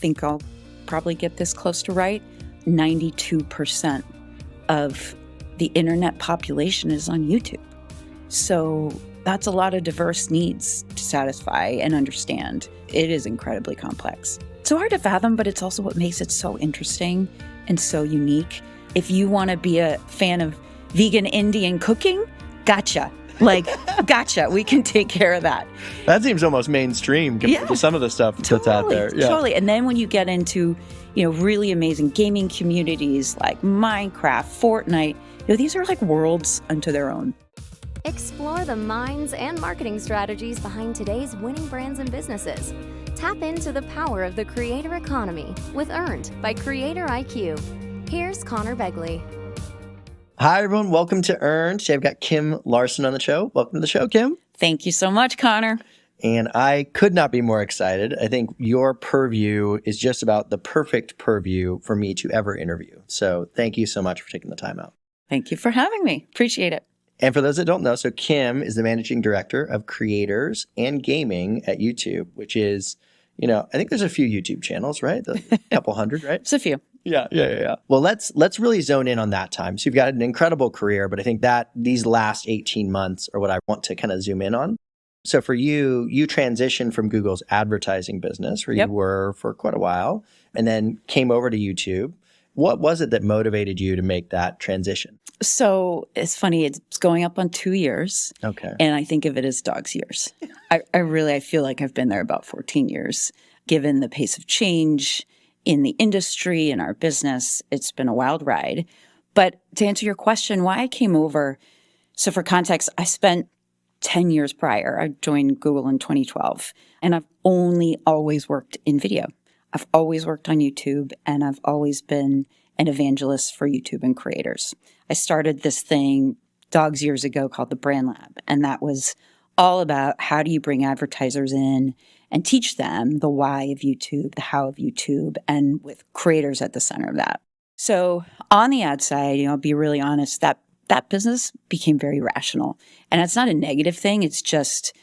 think I'll probably get this close to right, 92% of the internet population is on YouTube. So that's a lot of diverse needs to satisfy and understand. It is incredibly complex. So hard to fathom, but it's also what makes it so interesting and so unique. If you want to be a fan of vegan Indian cooking, gotcha. Gotcha. We can take care of that. That seems almost mainstream compared to some of the stuff that's out there. Yeah. Totally. And then when you get into, really amazing gaming communities like Minecraft, Fortnite, these are like worlds unto their own. Explore the minds and marketing strategies behind today's winning brands and businesses. Tap into the power of the creator economy with Earned by Creator IQ. Here's Conor Begley. Hi, everyone. Welcome to Earned. Today I've got Kim Larson on the show. Welcome to the show, Kim. Thank you so much, Conor. And I could not be more excited. I think your purview is just about the perfect purview for me to ever interview. So thank you so much for taking the time out. Thank you for having me. Appreciate it. And for those that don't know, so Kim is the managing director of creators and gaming at YouTube, which is, I think there's a few YouTube channels, right? A couple hundred, right? It's a few. Yeah. Well, let's really zone in on that time. So you've got an incredible career, but I think that these last 18 months are what I want to kind of zoom in on. So for you transitioned from Google's advertising business, where you were for quite a while, and then came over to YouTube. What was it that motivated you to make that transition? So it's funny, it's going up on 2 years. Okay. And I think of it as dog's years. I feel like I've been there about 14 years. Given the pace of change in the industry and our business, it's been a wild ride. But to answer your question, why I came over, so for context, I spent 10 years prior. I joined Google in 2012, and I've only always worked in video. I've always worked on YouTube, and I've always been an evangelist for YouTube and creators. I started this thing dog's years ago called the Brand Lab, and that was all about how do you bring advertisers in and teach them the why of YouTube, the how of YouTube, and with creators at the center of that. So on the ad side, I'll be really honest, that business became very rational. And it's not a negative thing. It's just,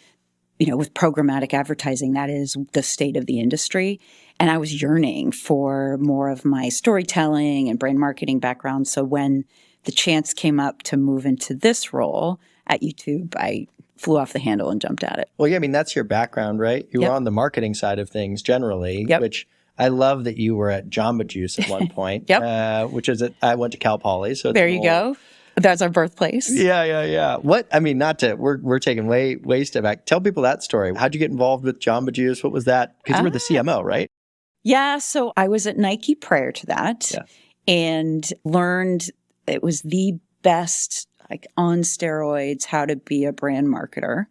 with programmatic advertising, that is the state of the industry. And I was yearning for more of my storytelling and brand marketing background. So when the chance came up to move into this role at YouTube, I flew off the handle and jumped at it. Well, yeah, that's your background, right? You were on the marketing side of things generally, which I love that you were at Jamba Juice at one point, which is I went to Cal Poly. So there you go. That's our birthplace. Yeah. We're taking way step back. Tell people that story. How'd you get involved with Jamba Juice? What was that? Because you were the CMO, right? Yeah. So I was at Nike prior to that and learned it was the best, like on steroids, how to be a brand marketer.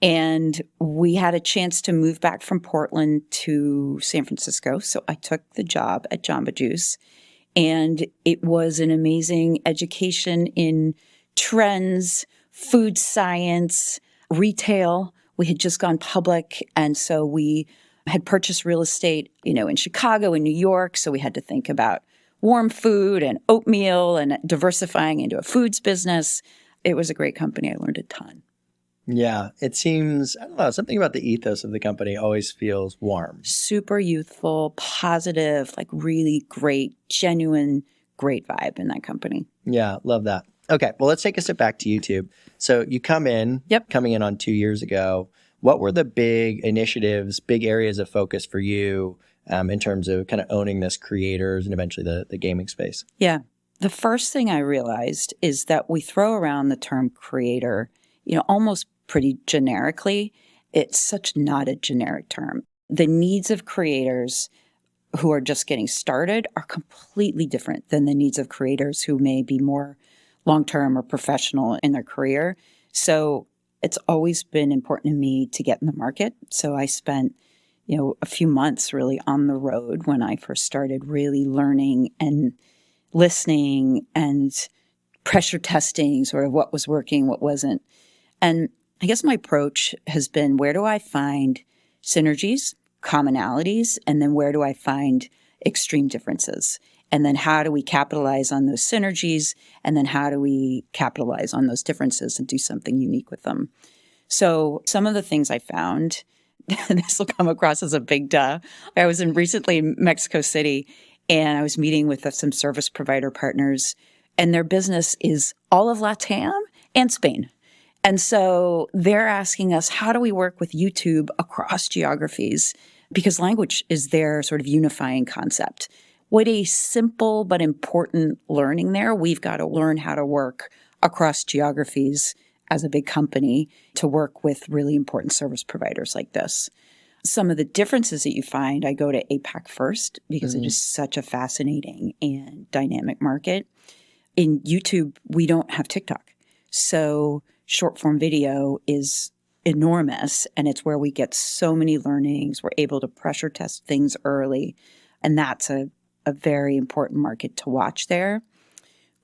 And we had a chance to move back from Portland to San Francisco. So I took the job at Jamba Juice. And it was an amazing education in trends, food science, retail. We had just gone public. And so we had purchased real estate, in Chicago and New York. So we had to think about warm food and oatmeal and diversifying into a foods business. It was a great company. I learned a ton. Yeah, it seems, I don't know, something about the ethos of the company always feels warm. Super youthful, positive, like really great, genuine, great vibe in that company. Yeah, love that. Okay, well, let's take a step back to YouTube. So you coming in on 2 years ago. What were the big initiatives, big areas of focus for you in terms of kind of owning this creators and eventually the gaming space? Yeah, the first thing I realized is that we throw around the term creator, almost pretty generically. It's such not a generic term. The needs of creators who are just getting started are completely different than the needs of creators who may be more long-term or professional in their career. So it's always been important to me to get in the market. So I spent, a few months really on the road when I first started really learning and listening and pressure testing sort of what was working, what wasn't. And I guess my approach has been, where do I find synergies, commonalities, and then where do I find extreme differences? And then how do we capitalize on those synergies? And then how do we capitalize on those differences and do something unique with them? So some of the things I found, this will come across as a big duh. I was recently in Mexico City, and I was meeting with some service provider partners, and their business is all of LATAM and Spain. And so they're asking us, how do we work with YouTube across geographies? Because language is their sort of unifying concept. What a simple but important learning there. We've got to learn how to work across geographies as a big company to work with really important service providers like this. Some of the differences that you find, I go to APAC first because it is such a fascinating and dynamic market. In YouTube, we don't have TikTok. So short form video is enormous, and it's where we get so many learnings. We're able to pressure test things early, and that's a very important market to watch there.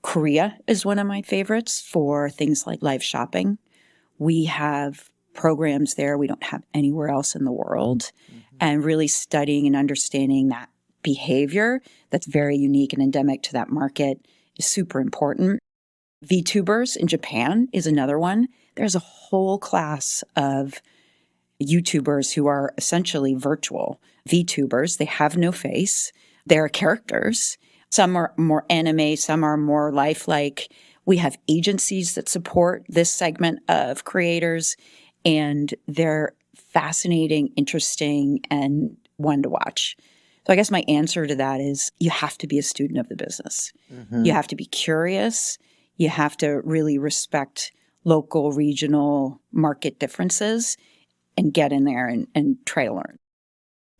Korea is one of my favorites for things like live shopping. We have programs there we don't have anywhere else in the world, and really studying and understanding that behavior that's very unique and endemic to that market is super important. VTubers in Japan is another one. There's a whole class of YouTubers who are essentially virtual VTubers. They have no face. They're characters. Some are more anime, some are more lifelike. We have agencies that support this segment of creators, and they're fascinating, interesting, and one to watch. So I guess my answer to that is you have to be a student of the business. You have to be curious. You have to really respect local, regional market differences and get in there and try to learn.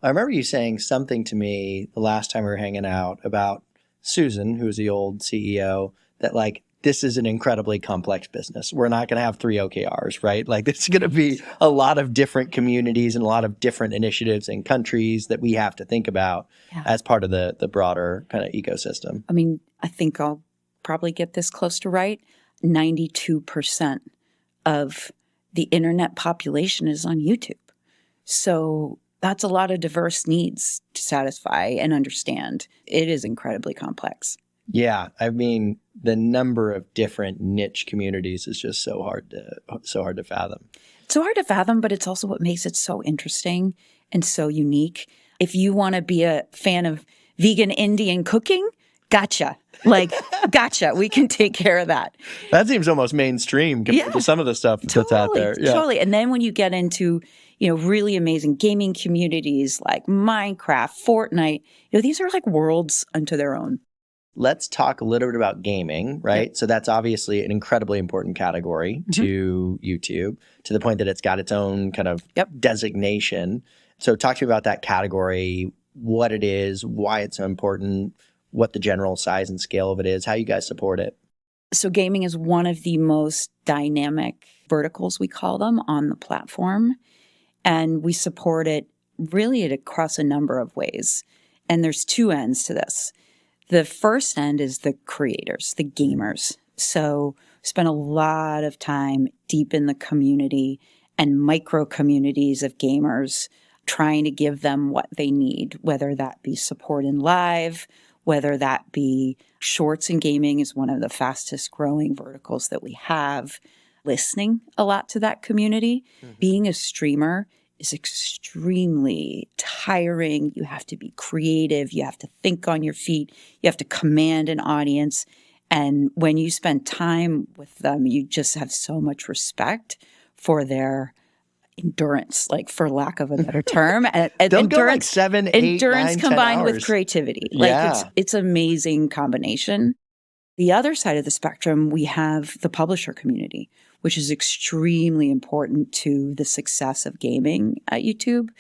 I remember you saying something to me the last time we were hanging out about Susan, who was the old CEO, that like, this is an incredibly complex business. We're not going to have 3 OKRs, right? Like, there's going to be a lot of different communities and a lot of different initiatives and countries that we have to think about as part of the broader kind of ecosystem. I mean, I think I'll probably get this close to right. 92% of the internet population is on YouTube. So that's a lot of diverse needs to satisfy and understand. It is incredibly complex. Yeah, I mean, the number of different niche communities is just so hard to fathom. It's so hard to fathom, but it's also what makes it so interesting and so unique. If you want to be a fan of vegan Indian cooking, gotcha. Gotcha. We can take care of that. That seems almost mainstream compared to some of the stuff that's out there. Yeah. Totally. And then when you get into, really amazing gaming communities like Minecraft, Fortnite, these are like worlds unto their own. Let's talk a little bit about gaming, right? Yep. So that's obviously an incredibly important category to YouTube, to the point that it's got its own kind of designation. So talk to me about that category, what it is, why it's so important, what the general size and scale of it is, how you guys support it. So gaming is one of the most dynamic verticals, we call them, on the platform. And we support it really across a number of ways. And there's 2 ends to this. The first end is the creators, the gamers. So spend a lot of time deep in the community and micro communities of gamers, trying to give them what they need, whether that be support in live, whether that be shorts in gaming is one of the fastest growing verticals that we have, listening a lot to that community. Being a streamer is extremely tiring. You have to be creative. You have to think on your feet. You have to command an audience. And when you spend time with them, you just have so much respect for their endurance, like for lack of a better term. They'll go like 7, 8, endurance 9, combined 10 with hours. creativity. Like it's amazing combination. The other side of the spectrum, we have the publisher community, which is extremely important to the success of gaming at YouTube.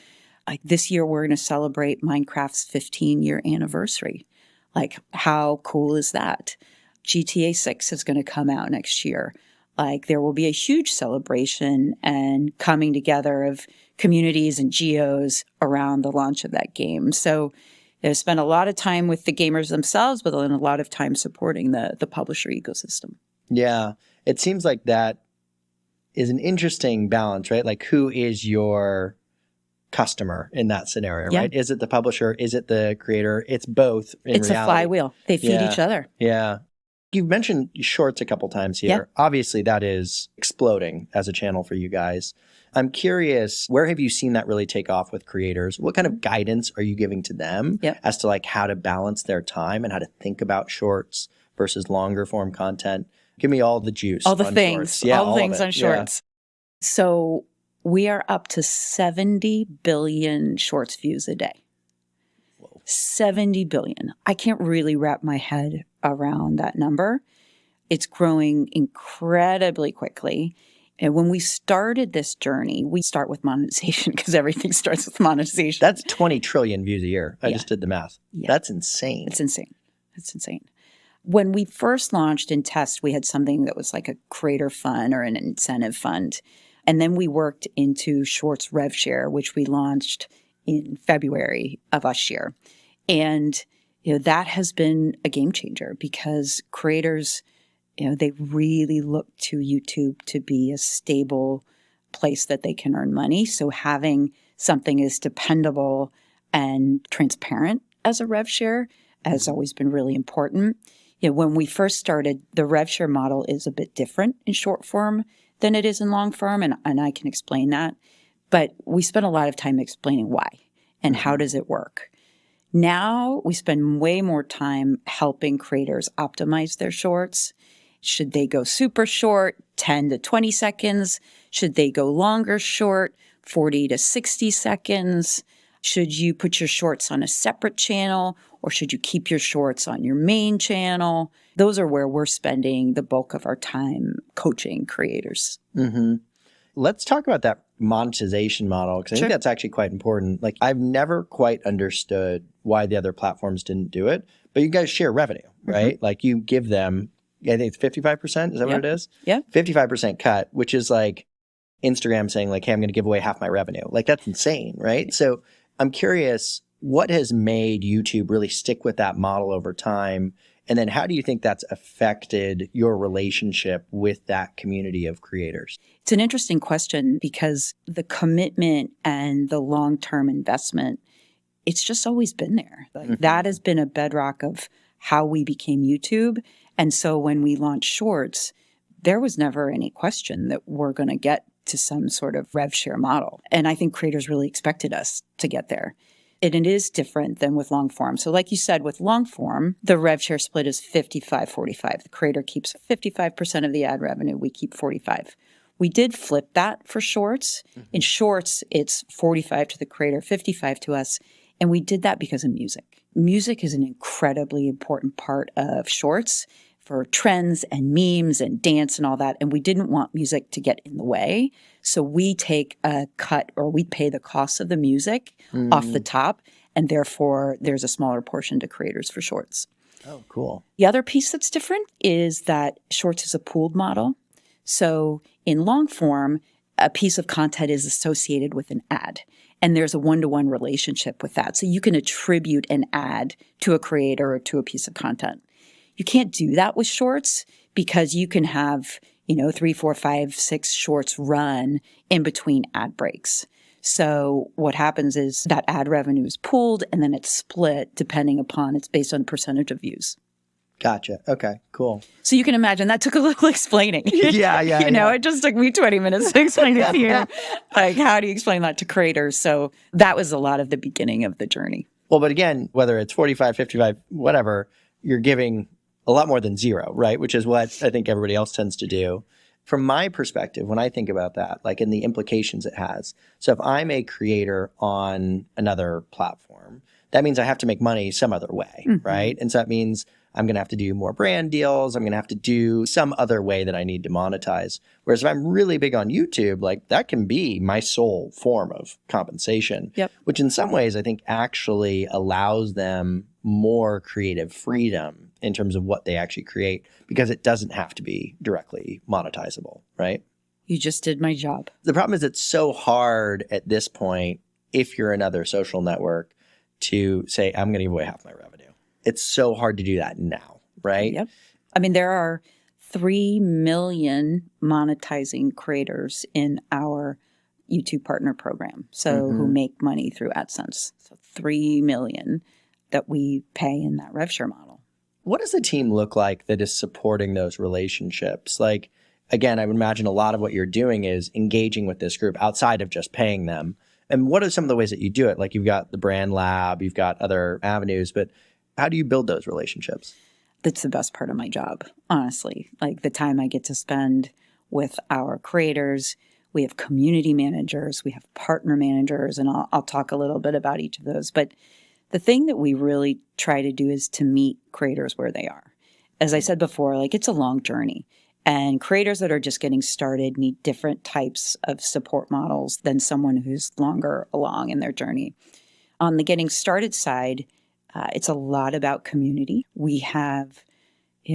Like this year, we're going to celebrate Minecraft's 15-year anniversary. Like, how cool is that? GTA 6 is going to come out next year. Like, there will be a huge celebration and coming together of communities and geos around the launch of that game. So I spent a lot of time with the gamers themselves, but then a lot of time supporting the publisher ecosystem. Yeah. It seems like that is an interesting balance, right? Like, who is your customer in that scenario, right? Is it the publisher? Is it the creator? It's both in reality. A flywheel. They feed each other. Yeah. You've mentioned shorts a couple times here. Yeah. Obviously, that is exploding as a channel for you guys. I'm curious, where have you seen that really take off with creators? What kind of guidance are you giving to them as to like how to balance their time and how to think about shorts versus longer form content? Give me all the juice. All the on things, shorts. Yeah, all the things of it. on shorts. So we are up to 70 billion shorts views a day. Whoa. 70 billion. I can't really wrap my head around that number. It's growing incredibly quickly. And when we started this journey, we start with monetization because everything starts with monetization. That's 20 trillion views a year. I just did the math. Yeah. That's insane. It's insane. It's insane. When we first launched in test, we had something that was like a creator fund or an incentive fund. And then we worked into Shorts Rev Share, which we launched in February of last year. And that has been a game changer because creators, they really look to YouTube to be a stable place that they can earn money. So having something as dependable and transparent as a rev share has always been really important. When we first started, the rev share model is a bit different in short form than it is in long form, and I can explain that. But we spent a lot of time explaining why and how does it work. Now we spend way more time helping creators optimize their shorts. Should they go super short, 10 to 20 seconds? Should they go longer short, 40 to 60 seconds? Should you put your shorts on a separate channel or should you keep your shorts on your main channel? Those are where we're spending the bulk of our time coaching creators. Mm-hmm. Let's talk about that monetization model because I think that's actually quite important. Like I've never quite understood why the other platforms didn't do it, but you guys share revenue, right? Like you give them, I think it's 55%. Is that what it is? Yeah. 55% cut, which is like Instagram saying like, hey, I'm going to give away half my revenue. Like that's insane, right? So I'm curious, what has made YouTube really stick with that model over time? And then how do you think that's affected your relationship with that community of creators? It's an interesting question because the commitment and the long-term investment, it's just always been there. Like that has been a bedrock of how we became YouTube. And so when we launched Shorts, there was never any question that we're going to get to some sort of rev share model. And I think creators really expected us to get there. And it is different than with long form. So like you said, with long form, the rev share split is 55-45. The creator keeps 55% of the ad revenue. We keep 45. We did flip that for Shorts. In Shorts, it's 45 to the creator, 55 to us. And we did that because of music. Music is an incredibly important part of Shorts for trends and memes and dance and all that. And we didn't want music to get in the way. So we take a cut or we pay the cost of the music off the top. And therefore, there's a smaller portion to creators for Shorts. Oh, cool. The other piece that's different is that Shorts is a pooled model. So in long form, a piece of content is associated with an ad. And there's a one-to-one relationship with that. So you can attribute an ad to a creator or to a piece of content. You can't do that with Shorts because you can have, 3, 4, 5, 6 shorts run in between ad breaks. So what happens is that ad revenue is pooled and then it's split depending upon, it's based on percentage of views. Gotcha. Okay, cool. So you can imagine that took a little explaining. Yeah. It just took me 20 minutes to explain it to you. Like, how do you explain that to creators? So that was a lot of the beginning of the journey. Well, but again, whether it's 45, 55, whatever, you're giving a lot more than zero, right? Which is what I think everybody else tends to do. From my perspective, when I think about that, like in the implications it has. So if I'm a creator on another platform, that means I have to make money some other way, right? And so that means I'm going to have to do more brand deals. I'm going to have to do some other way that I need to monetize. Whereas if I'm really big on YouTube, like that can be my sole form of compensation, which in some ways I think actually allows them more creative freedom in terms of what they actually create because it doesn't have to be directly monetizable, right? You just did my job. The problem is it's so hard at this point, if you're another social network, to say, I'm going to give away half my revenue. It's so hard to do that now, right? Yep. I mean, there are 3 million monetizing creators in our YouTube partner program. So who make money through AdSense. So 3 million that we pay in that rev share model. What does the team look like that is supporting those relationships? Like, again, I would imagine a lot of what you're doing is engaging with this group outside of just paying them. And what are some of the ways that you do it? Like you've got the brand lab, you've got other avenues, but how do you build those relationships? That's the best part of my job, honestly. Like the time I get to spend with our creators. We have community managers, we have partner managers, and I'll talk a little bit about each of those. But the thing that we really try to do is to meet creators where they are. As I said before, like it's a long journey. And creators that are just getting started need different types of support models than someone who's longer along in their journey. On the getting started side, it's a lot about community. We have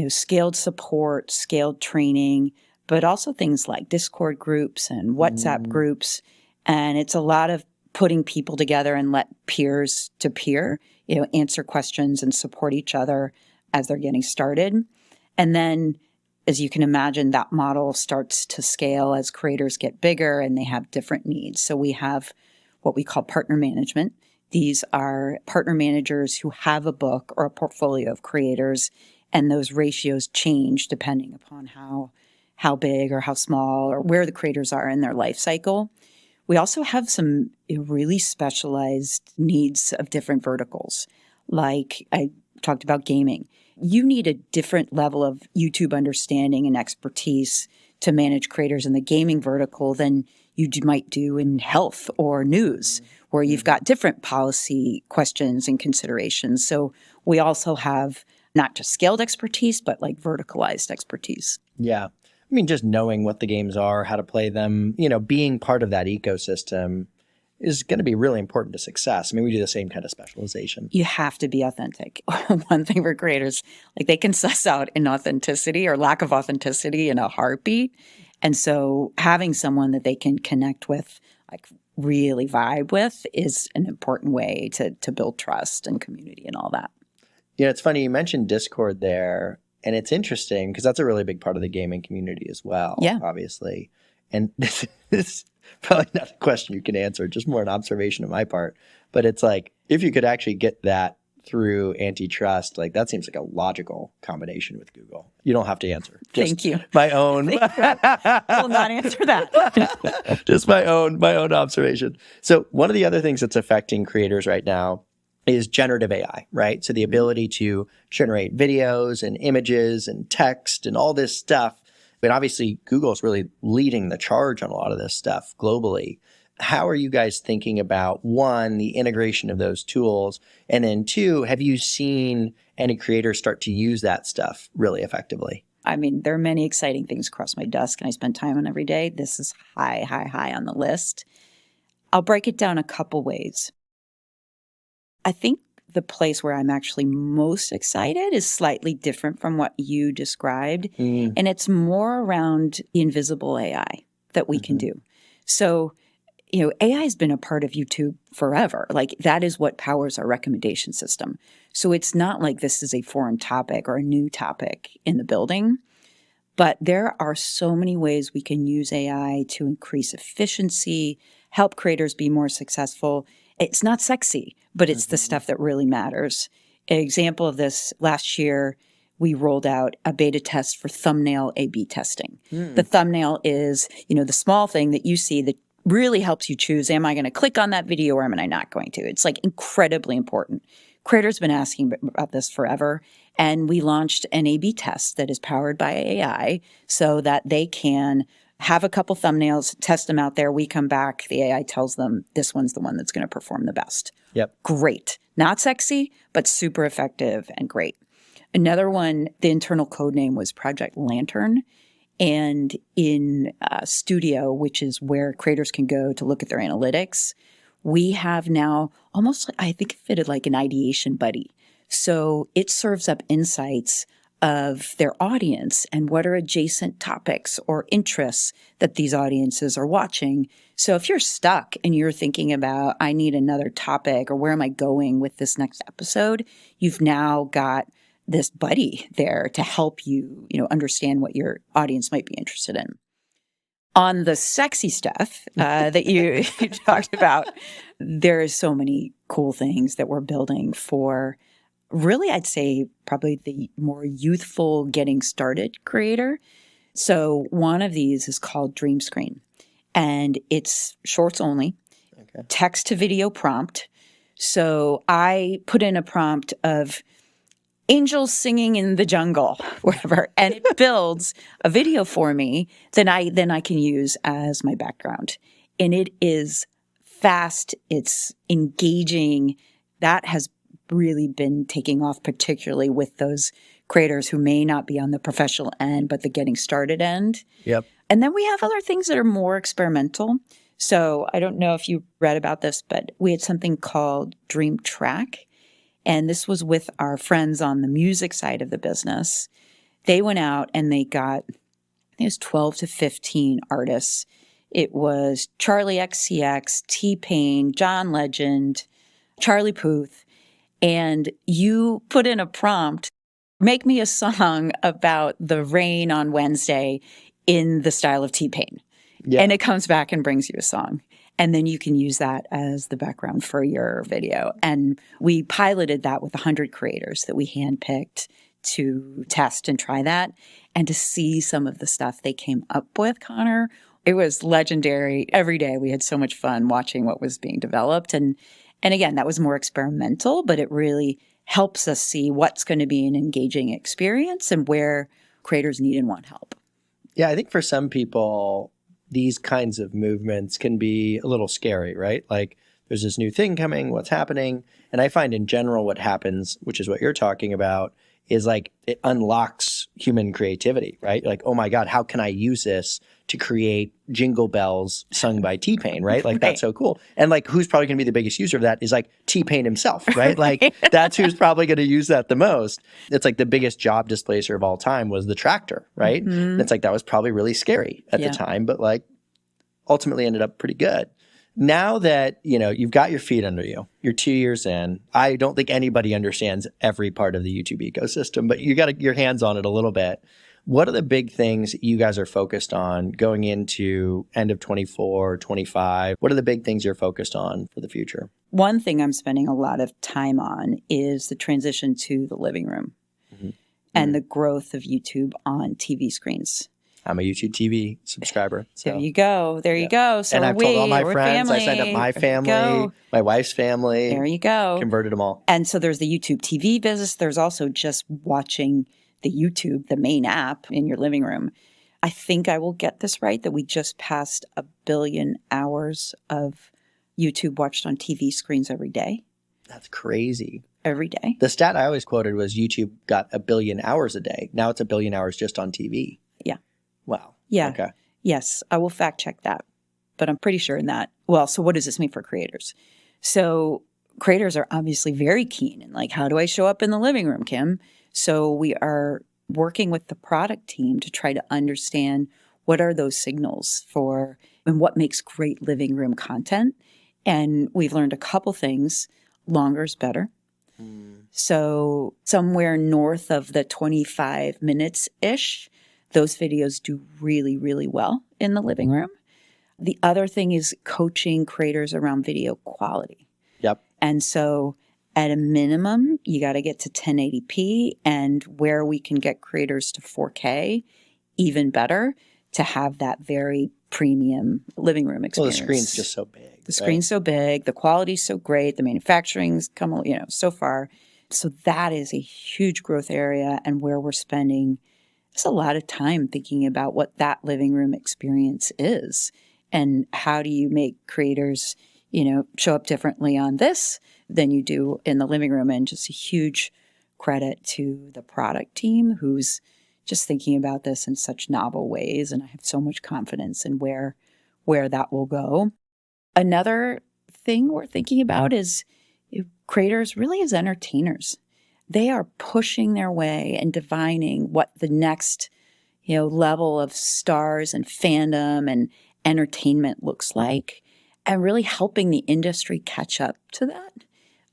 scaled support, scaled training, but also things like Discord groups and WhatsApp groups. And it's a lot of putting people together and let peers to peer, answer questions and support each other as they're getting started. And then, as you can imagine, that model starts to scale as creators get bigger and they have different needs. So we have what we call partner management. These are partner managers who have a book or a portfolio of creators, and those ratios change depending upon how big or how small or where the creators are in their life cycle. We also have some really specialized needs of different verticals. Like I talked about gaming. You need a different level of YouTube understanding and expertise to manage creators in the gaming vertical than you might do in health or news, where you've got different policy questions and considerations. So we also have not just scaled expertise, but like verticalized expertise. Yeah. I mean, just knowing what the games are, how to play them, being part of that ecosystem is going to be really important to success. I mean, we do the same kind of specialization. You have to be authentic. One thing for creators, like they can suss out inauthenticity or lack of authenticity in a heartbeat. And so having someone that they can connect with, like really vibe with, is an important way to build trust and community and all that. It's funny, you mentioned Discord there, and it's interesting because that's a really big part of the gaming community as well, obviously. And this is probably not a question you can answer, just more an observation on my part. But it's like, if you could actually get that through antitrust, like that seems like a logical combination with Google. You don't have to answer. Just Thank you. My own. Will not answer that. Just my own observation. So one of the other things that's affecting creators right now is generative AI, right? So the ability to generate videos and images and text and all this stuff. But obviously, Google's really leading the charge on a lot of this stuff globally. How are you guys thinking about, one, the integration of those tools? And then two, have you seen any creators start to use that stuff really effectively? I mean, there are many exciting things across my desk and I spend time on every day. This is high on the list. I'll break it down a couple ways. I think the place where I'm actually most excited is slightly different from what you described. And it's more around the invisible AI that we can do. So, AI has been a part of YouTube forever. Like that is what powers our recommendation system. So it's not like this is a foreign topic or a new topic in the building. But there are so many ways we can use AI to increase efficiency, help creators be more successful. It's not sexy, but it's the stuff that really matters. An example of this, last year, we rolled out a beta test for thumbnail A/B testing. The thumbnail is, the small thing that you see that really helps you choose, am I going to click on that video or am I not going to? It's like incredibly important. Creators have been asking about this forever. And we launched an A/B test that is powered by AI so that they can have a couple thumbnails, test them out there. We come back, the AI tells them this one's the one that's going to perform the best. Yep. Great. Not sexy, but super effective and great. Another one, the internal code name was Project Lantern. And in Studio, which is where creators can go to look at their analytics, we have now almost, I think it fitted like an ideation buddy. So it serves up insights of their audience and what are adjacent topics or interests that these audiences are watching. So if you're stuck and you're thinking about, I need another topic or where am I going with this next episode, you've now got this buddy there to help you, understand what your audience might be interested in. On the sexy stuff that you talked about, there is so many cool things that we're building for really, I'd say probably the more youthful getting started creator. So one of these is called Dream Screen, and it's shorts only, text to video prompt. So I put in a prompt of angels singing in the jungle, wherever, and it builds a video for me that I can use as my background. And it is fast, it's engaging. That has really been taking off, particularly with those creators who may not be on the professional end, but the getting started end. Yep. And then we have other things that are more experimental. So I don't know if you read about this, but we had something called Dream Track. And this was with our friends on the music side of the business. They went out and they got, I think it was 12 to 15 artists. It was Charlie XCX, T-Pain, John Legend, Charlie Puth. And you put in a prompt, make me a song about the rain on Wednesday in the style of T-Pain. Yeah. And it comes back and brings you a song. And then you can use that as the background for your video. And we piloted that with 100 creators that we handpicked to test and try that. And to see some of the stuff they came up with, Conor, it was legendary. Every day we had so much fun watching what was being developed. And again, that was more experimental, but it really helps us see what's going to be an engaging experience and where creators need and want help. Yeah, I think for some people, these kinds of movements can be a little scary, right? Like there's this new thing coming, what's happening? And I find in general what happens, which is what you're talking about, is like it unlocks human creativity, right? Like, oh my God, how can I use this to create jingle bells sung by T-Pain, right? Like that's so cool. And like who's probably going to be the biggest user of that is like T-Pain himself, right? Like that's who's probably going to use that the most. It's like the biggest job displacer of all time was the tractor, right? Mm-hmm. It's like that was probably really scary at the time, but like ultimately ended up pretty good. Now that, you know, you've got your feet under you, you're 2 years in, I don't think anybody understands every part of the YouTube ecosystem, but you got your hands on it a little bit. What are the big things you guys are focused on going into end of 24, 25? What are the big things you're focused on for the future? One thing I'm spending a lot of time on is the transition to the living room and the growth of YouTube on TV screens. I'm a YouTube TV subscriber. So. There you go. There you go. So and I've told all my We're friends. family. I signed up my family, my wife's family. There you go. Converted them all. And so there's the YouTube TV business. There's also just watching the YouTube, the main app in your living room. I think I will get this right, that we just passed 1 billion hours of YouTube watched on TV screens every day. That's crazy. Every day. The stat I always quoted was YouTube got 1 billion hours a day. Now it's 1 billion hours just on TV. Yeah. Wow. Yeah. Okay. Yes, I will fact check that, but I'm pretty sure in that. Well, so what does this mean for creators? So creators are obviously very keen and like, how do I show up in the living room, Kim? So we are working with the product team to try to understand what are those signals for and what makes great living room content. And we've learned a couple things. Longer is better. So somewhere north of the 25 minutes-ish, those videos do really, really well in the living room. The other thing is coaching creators around video quality. Yep. And so at a minimum, you got to get to 1080p, and where we can get creators to 4K, even better, to have that very premium living room experience. Well, the screen's just so big. The screen's so big, the quality's so great, the manufacturing's come, so far. So that is a huge growth area and where we're spending just a lot of time thinking about what that living room experience is and how do you make creators, show up differently on this than you do in the living room. And just a huge credit to the product team who's just thinking about this in such novel ways. And I have so much confidence in where that will go. Another thing we're thinking about is creators really as entertainers. They are pushing their way and divining what the next, level of stars and fandom and entertainment looks like and really helping the industry catch up to that.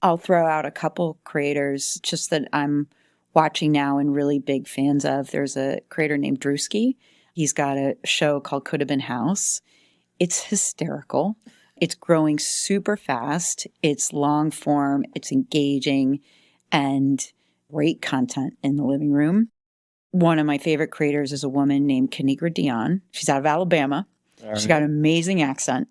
I'll throw out a couple creators just that I'm watching now and really big fans of. There's a creator named Drewski. He's got a show called Could Have Been House. It's hysterical. It's growing super fast. It's long form. It's engaging and great content in the living room. one of my favorite creators is a woman named Kanigra Dion. She's out of Alabama. All She's right. got an amazing accent,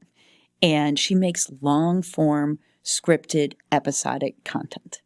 and she makes long form, scripted, episodic content.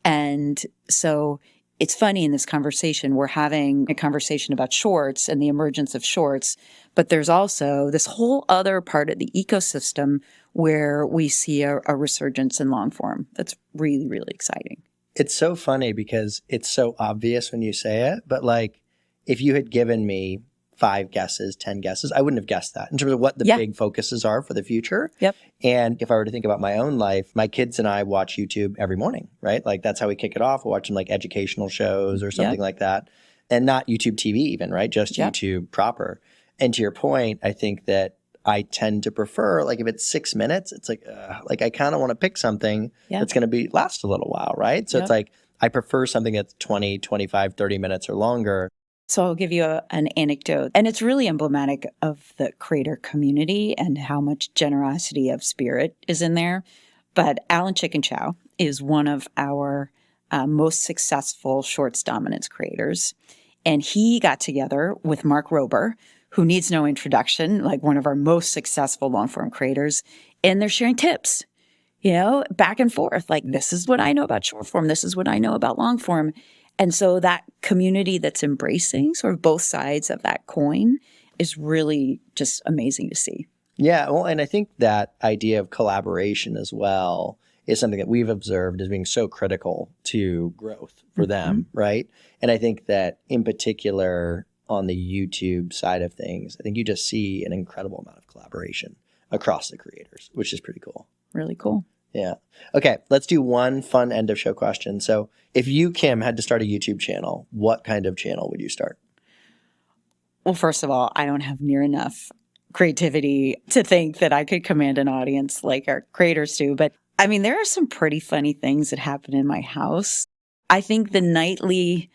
And so it's funny in this conversation, we're having a conversation about shorts and the emergence of shorts, but there's also this whole other part of the ecosystem where we see a resurgence in long form. That's really, really exciting. It's so funny because it's so obvious when you say it, but like if you had given me 5 guesses, 10 guesses, I wouldn't have guessed that in terms of what the big focuses are for the future. Yep. And if I were to think about my own life, my kids and I watch YouTube every morning, right? Like that's how we kick it off. We'll watch some like educational shows or something like that. And not YouTube TV even, right? Just YouTube proper. And to your point, I think that I tend to prefer, like if it's 6 minutes, it's like I kind of want to pick something that's going to last a little while, right? So it's like I prefer something that's 20, 25, 30 minutes or longer. So I'll give you an anecdote, and it's really emblematic of the creator community and how much generosity of spirit is in there. But Alan Chicken Chow is one of our most successful shorts dominance creators. And he got together with Mark Rober, who needs no introduction, like one of our most successful long-form creators, and they're sharing tips, back and forth. Like, this is what I know about short form. This is what I know about long form. And so that community that's embracing sort of both sides of that coin is really just amazing to see. Yeah. Well, and I think that idea of collaboration as well is something that we've observed as being so critical to growth for them, right? And I think that in particular on the YouTube side of things, I think you just see an incredible amount of collaboration across the creators, which is pretty cool. Really cool. Yeah. Okay. Let's do one fun end of show question. So if you, Kim, had to start a YouTube channel, what kind of channel would you start? Well, first of all, I don't have near enough creativity to think that I could command an audience like our creators do. But I mean, there are some pretty funny things that happen in my house. I think the nightly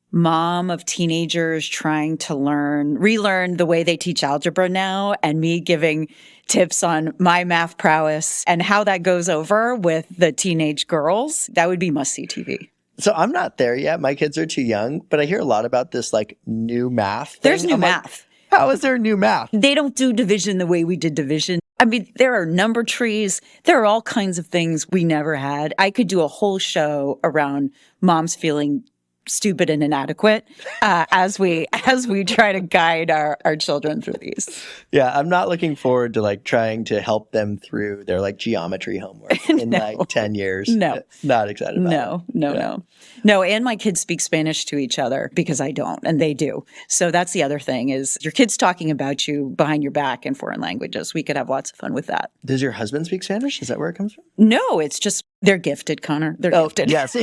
mom of teenagers trying to relearn the way they teach algebra now, and me giving tips on my math prowess and how that goes over with the teenage girls, that would be must-see TV. So I'm not there yet. My kids are too young, but I hear a lot about this like new math thing. There's new I'm like, math. how is there new math? They don't do division the way we did division. I mean, there are number trees. There are all kinds of things we never had. I could do a whole show around moms feeling stupid and inadequate as we try to guide our children through these. Yeah, I'm not looking forward to like trying to help them through their like geometry homework in like 10 years. No. Not excited about it. No, and my kids speak Spanish to each other because I don't, and they do. So that's the other thing is your kids talking about you behind your back in foreign languages. We could have lots of fun with that. Does your husband speak Spanish? Is that where it comes from? No, it's just they're gifted, Conor. They're gifted. Yes.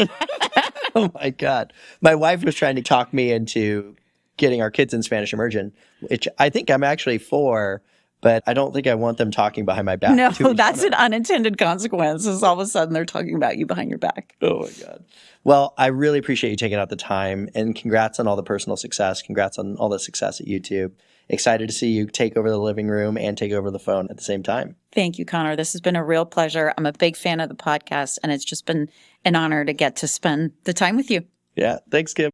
Oh my God. My wife was trying to talk me into getting our kids in Spanish immersion, which I think I'm actually for, but I don't think I want them talking behind my back. No, that's an unintended consequence is all of a sudden they're talking about you behind your back. Oh my God. Well, I really appreciate you taking out the time, and congrats on all the personal success. Congrats on all the success at YouTube. Excited to see you take over the living room and take over the phone at the same time. Thank you, Conor. This has been a real pleasure. I'm a big fan of the podcast, and it's just been an honor to get to spend the time with you. Yeah. Thanks, Kim.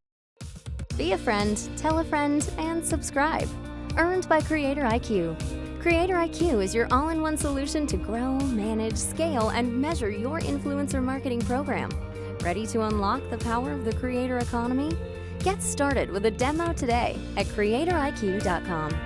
Be a friend, tell a friend, and subscribe. Earned by Creator IQ. Creator IQ is your all-in-one solution to grow, manage, scale, and measure your influencer marketing program. Ready to unlock the power of the creator economy? Get started with a demo today at creatoriq.com.